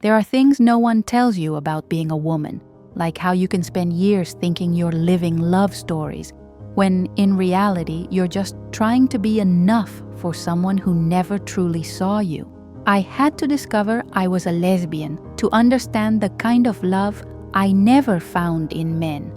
There are things no one tells you about being a woman, like how you can spend years thinking you're living love stories, when in reality you're just trying to be enough for someone who never truly saw you. I had to discover I was a lesbian to understand the kind of love I never found in men.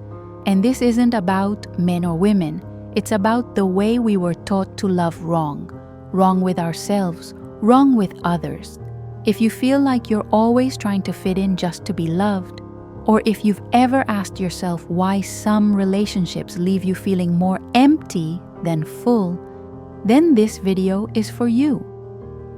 And this isn't about men or women, it's about the way we were taught to love wrong with ourselves, wrong with others. If you feel like you're always trying to fit in just to be loved, or if you've ever asked yourself why some relationships leave you feeling more empty than full, then this video is for you.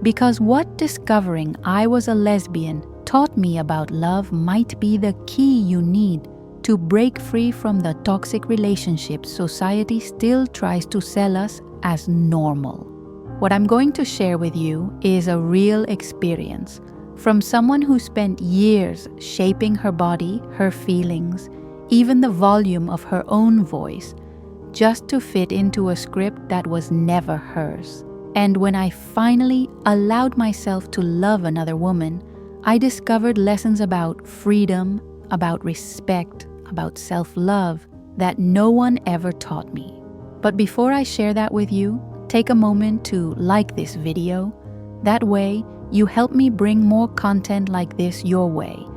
Because what discovering I was a lesbian taught me about love might be the key you need to break free from the toxic relationships society still tries to sell us as normal. What I'm going to share with you is a real experience from someone who spent years shaping her body, her feelings, even the volume of her own voice, just to fit into a script that was never hers. And when I finally allowed myself to love another woman, I discovered lessons about freedom, about respect, about self-love that no one ever taught me. But before I share that with you, take a moment to like this video. That way, you help me bring more content like this your way,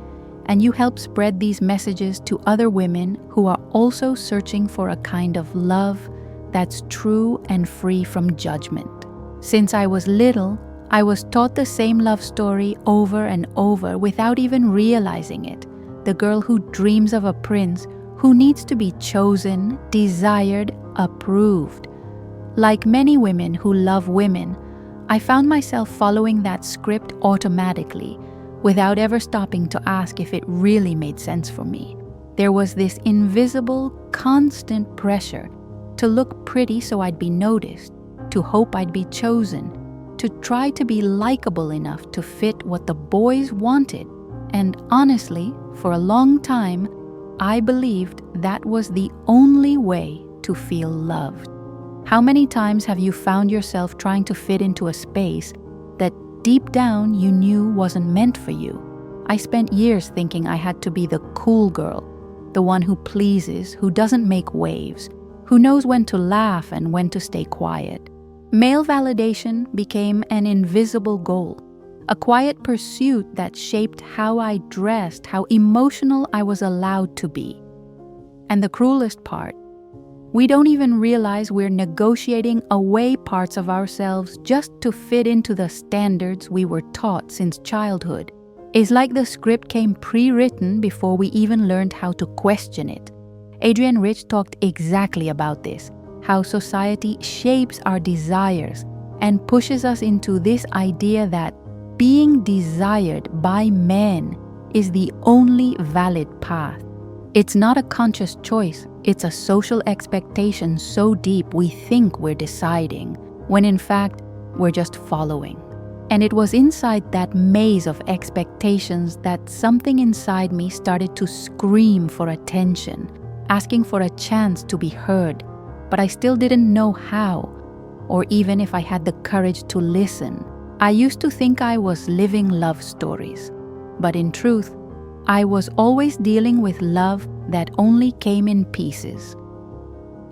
and you help spread these messages to other women who are also searching for a kind of love that's true and free from judgment. Since I was little, I was taught the same love story over and over without even realizing it. The girl who dreams of a prince, who needs to be chosen, desired, approved. Like many women who love women, I found myself following that script automatically, without ever stopping to ask if it really made sense for me. There was this invisible, constant pressure to look pretty so I'd be noticed, to hope I'd be chosen, to try to be likable enough to fit what the boys wanted. And honestly, for a long time, I believed that was the only way to feel loved. How many times have you found yourself trying to fit into a space that deep down you knew wasn't meant for you? I spent years thinking I had to be the cool girl, the one who pleases, who doesn't make waves, who knows when to laugh and when to stay quiet. Male validation became an invisible goal, a quiet pursuit that shaped how I dressed, how emotional I was allowed to be. And the cruelest part, we don't even realize we're negotiating away parts of ourselves just to fit into the standards we were taught since childhood. It's like the script came pre-written before we even learned how to question it. Adrienne Rich talked exactly about this, how society shapes our desires and pushes us into this idea that being desired by men is the only valid path. It's not a conscious choice, it's a social expectation so deep we think we're deciding, when in fact, we're just following. And it was inside that maze of expectations that something inside me started to scream for attention, asking for a chance to be heard, but I still didn't know how, or even if I had the courage to listen. I used to think I was living love stories, but in truth, I was always dealing with love that only came in pieces.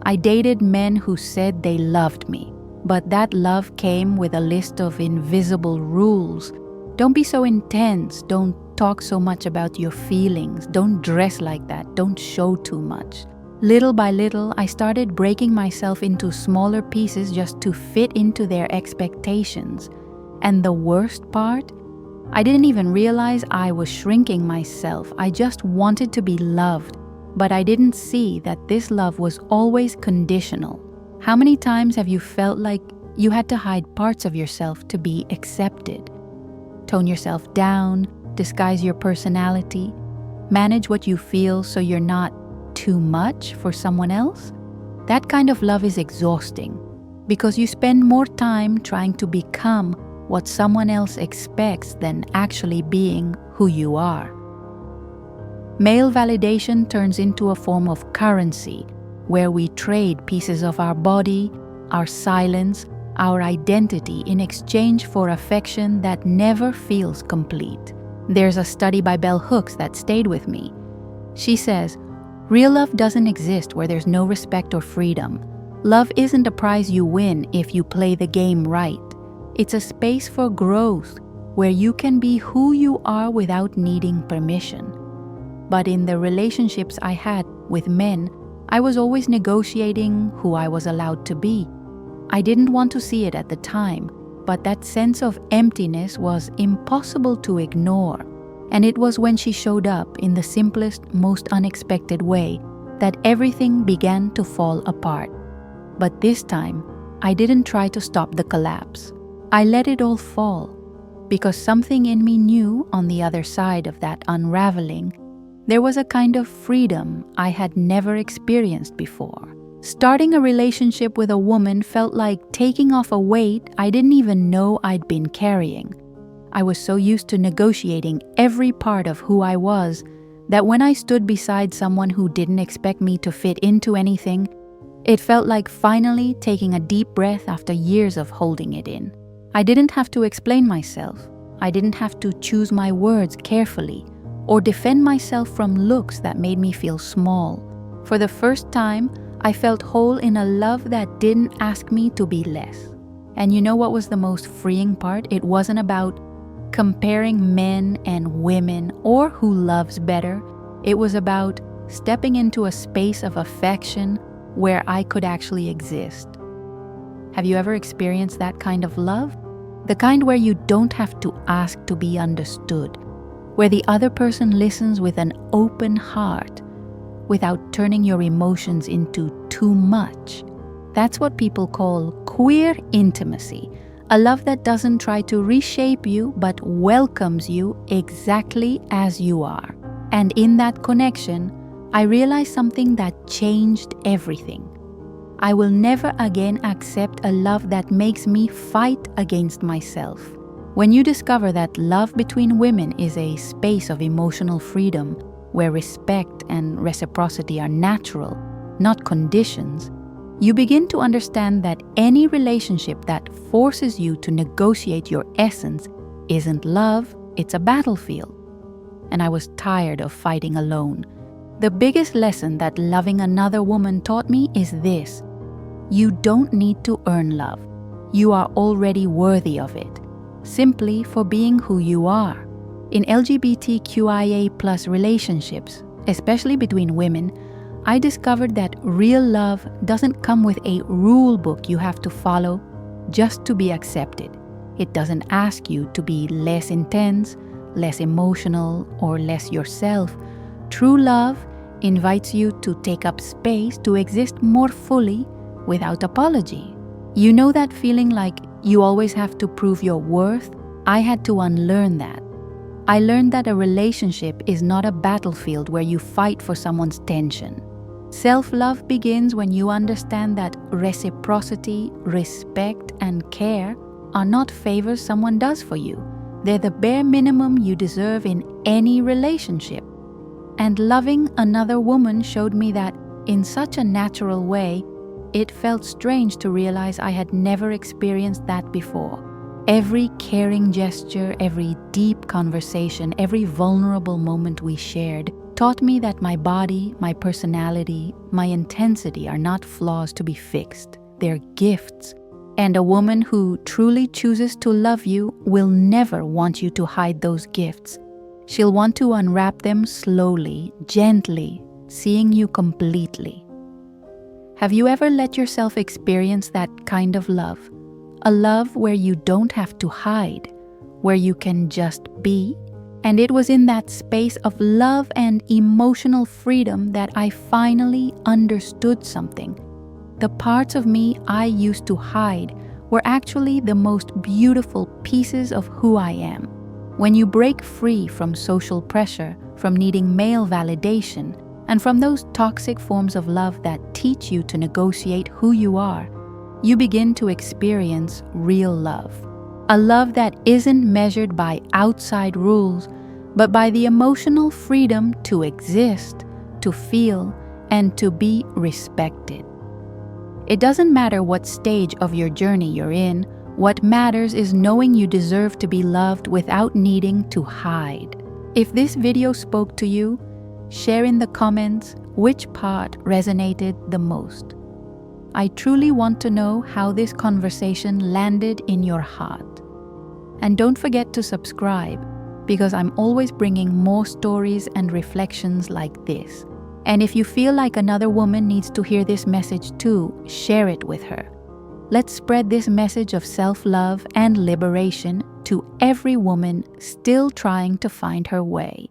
I dated men who said they loved me, but that love came with a list of invisible rules. Don't be so intense, don't talk so much about your feelings, don't dress like that, don't show too much. Little by little, I started breaking myself into smaller pieces just to fit into their expectations. And the worst part? I didn't even realize I was shrinking myself. I just wanted to be loved, but I didn't see that this love was always conditional. How many times have you felt like you had to hide parts of yourself to be accepted? Tone yourself down, disguise your personality, manage what you feel so you're not too much for someone else? That kind of love is exhausting because you spend more time trying to become what someone else expects than actually being who you are. Male validation turns into a form of currency where we trade pieces of our body, our silence, our identity in exchange for affection that never feels complete. There's a study by Bell Hooks that stayed with me. She says, "Real love doesn't exist where there's no respect or freedom. Love isn't a prize you win if you play the game right. It's a space for growth where you can be who you are without needing permission." But in the relationships I had with men, I was always negotiating who I was allowed to be. I didn't want to see it at the time, but that sense of emptiness was impossible to ignore. And it was when she showed up in the simplest, most unexpected way that everything began to fall apart. But this time, I didn't try to stop the collapse. I let it all fall, because something in me knew on the other side of that unraveling, there was a kind of freedom I had never experienced before. Starting a relationship with a woman felt like taking off a weight I didn't even know I'd been carrying. I was so used to negotiating every part of who I was that when I stood beside someone who didn't expect me to fit into anything, it felt like finally taking a deep breath after years of holding it in. I didn't have to explain myself. I didn't have to choose my words carefully or defend myself from looks that made me feel small. For the first time, I felt whole in a love that didn't ask me to be less. And you know what was the most freeing part? It wasn't about comparing men and women or who loves better. It was about stepping into a space of affection where I could actually exist. Have you ever experienced that kind of love? The kind where you don't have to ask to be understood, where the other person listens with an open heart without turning your emotions into too much. That's what people call queer intimacy, a love that doesn't try to reshape you but welcomes you exactly as you are. And in that connection, I realized something that changed everything. I will never again accept a love that makes me fight against myself. When you discover that love between women is a space of emotional freedom, where respect and reciprocity are natural, not conditions, you begin to understand that any relationship that forces you to negotiate your essence isn't love, it's a battlefield. And I was tired of fighting alone. The biggest lesson that loving another woman taught me is this: you don't need to earn love. You are already worthy of it, simply for being who you are. In LGBTQIA+ relationships, especially between women, I discovered that real love doesn't come with a rule book you have to follow just to be accepted. It doesn't ask you to be less intense, less emotional, or less yourself. True love invites you to take up space to exist more fully without apology. You know that feeling like you always have to prove your worth? I had to unlearn that. I learned that a relationship is not a battlefield where you fight for someone's tension. Self-love begins when you understand that reciprocity, respect, and care are not favors someone does for you. They're the bare minimum you deserve in any relationship. And loving another woman showed me that, in such a natural way, it felt strange to realize I had never experienced that before. Every caring gesture, every deep conversation, every vulnerable moment we shared taught me that my body, my personality, my intensity are not flaws to be fixed. They're gifts. And a woman who truly chooses to love you will never want you to hide those gifts. She'll want to unwrap them slowly, gently, seeing you completely. Have you ever let yourself experience that kind of love? A love where you don't have to hide, where you can just be? And it was in that space of love and emotional freedom that I finally understood something. The parts of me I used to hide were actually the most beautiful pieces of who I am. When you break free from social pressure, from needing male validation, and from those toxic forms of love that teach you to negotiate who you are, you begin to experience real love. A love that isn't measured by outside rules, but by the emotional freedom to exist, to feel, and to be respected. It doesn't matter what stage of your journey you're in. What matters is knowing you deserve to be loved without needing to hide. If this video spoke to you, share in the comments which part resonated the most. I truly want to know how this conversation landed in your heart. And don't forget to subscribe, because I'm always bringing more stories and reflections like this. And if you feel like another woman needs to hear this message too, share it with her. Let's spread this message of self-love and liberation to every woman still trying to find her way.